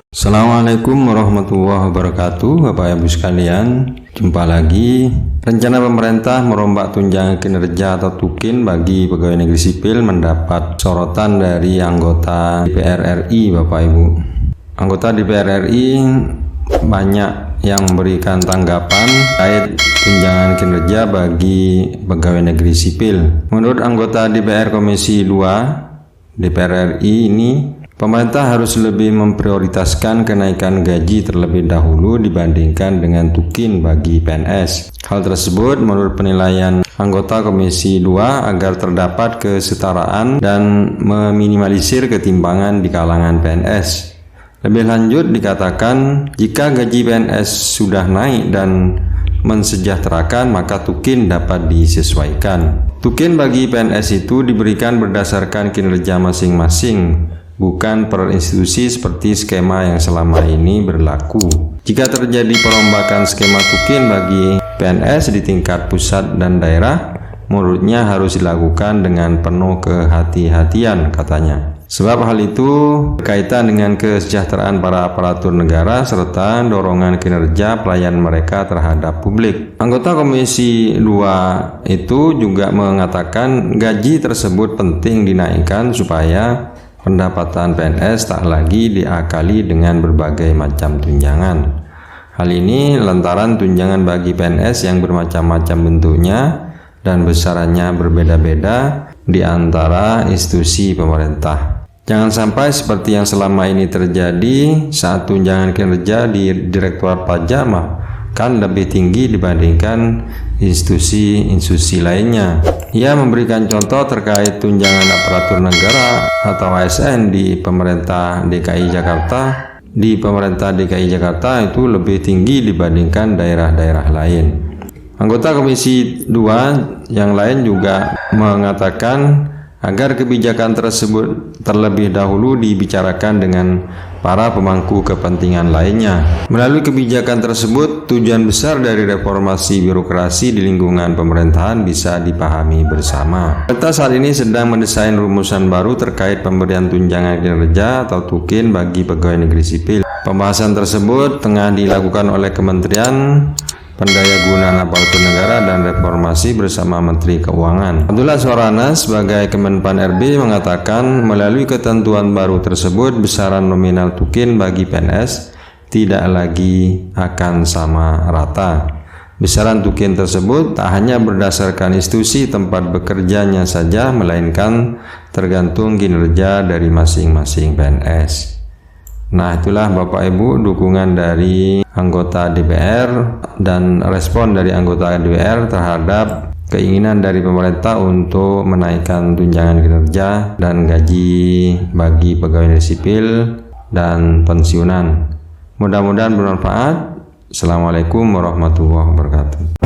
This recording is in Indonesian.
Assalamualaikum warahmatullahi wabarakatuh. Bapak Ibu sekalian, jumpa lagi. Rencana pemerintah merombak tunjangan kinerja atau tukin bagi pegawai negeri sipil mendapat sorotan dari anggota DPR RI. Bapak Ibu, anggota DPR RI banyak yang memberikan tanggapan terkait tunjangan kinerja bagi pegawai negeri sipil. Menurut anggota DPR Komisi 2 DPR RI ini, pemerintah harus lebih memprioritaskan kenaikan gaji terlebih dahulu dibandingkan dengan tukin bagi PNS. Hal tersebut menurut penilaian anggota Komisi 2 agar terdapat kesetaraan dan meminimalisir ketimpangan di kalangan PNS. Lebih lanjut dikatakan, jika gaji PNS sudah naik dan mensejahterakan, maka tukin dapat disesuaikan. Tukin bagi PNS itu diberikan berdasarkan kinerja masing-masing, bukan per institusi seperti skema yang selama ini berlaku. Jika terjadi perombakan skema tukin bagi PNS di tingkat pusat dan daerah, menurutnya harus dilakukan dengan penuh kehati-hatian, katanya. Sebab hal itu berkaitan dengan kesejahteraan para aparatur negara serta dorongan kinerja pelayan mereka terhadap publik. Anggota Komisi 2 itu juga mengatakan gaji tersebut penting dinaikkan supaya pendapatan PNS tak lagi diakali dengan berbagai macam tunjangan. Hal ini lantaran tunjangan bagi PNS yang bermacam-macam bentuknya dan besarannya berbeda-beda di antara institusi pemerintah. Jangan sampai seperti yang selama ini terjadi saat tunjangan kinerja di Direktorat Pajak kan lebih tinggi dibandingkan institusi lainnya. Ia memberikan contoh terkait tunjangan aparatur negara atau ASN di pemerintah DKI Jakarta. Di pemerintah DKI Jakarta itu lebih tinggi dibandingkan daerah-daerah lain. Anggota Komisi 2 yang lain juga mengatakan agar kebijakan tersebut terlebih dahulu dibicarakan dengan para pemangku kepentingan lainnya. Melalui kebijakan tersebut, tujuan besar dari reformasi birokrasi di lingkungan pemerintahan bisa dipahami bersama. Pemerintah saat ini sedang mendesain rumusan baru terkait pemberian tunjangan kinerja atau tukin bagi pegawai negeri sipil. Pembahasan tersebut tengah dilakukan oleh Kementerian Pendayagunaan Aparatur Negara dan Reformasi bersama Menteri Keuangan. Abdullah Swarana sebagai Kemenpan RB mengatakan melalui ketentuan baru tersebut besaran nominal tukin bagi PNS tidak lagi akan sama rata. Besaran tukin tersebut tak hanya berdasarkan institusi tempat bekerjanya saja, melainkan tergantung kinerja dari masing-masing PNS. Nah, itulah Bapak Ibu dukungan dari anggota DPR dan respon dari anggota DPR terhadap keinginan dari pemerintah untuk menaikkan tunjangan kinerja dan gaji bagi pegawai negeri sipil dan pensiunan. Mudah-mudahan bermanfaat. Assalamualaikum warahmatullahi wabarakatuh.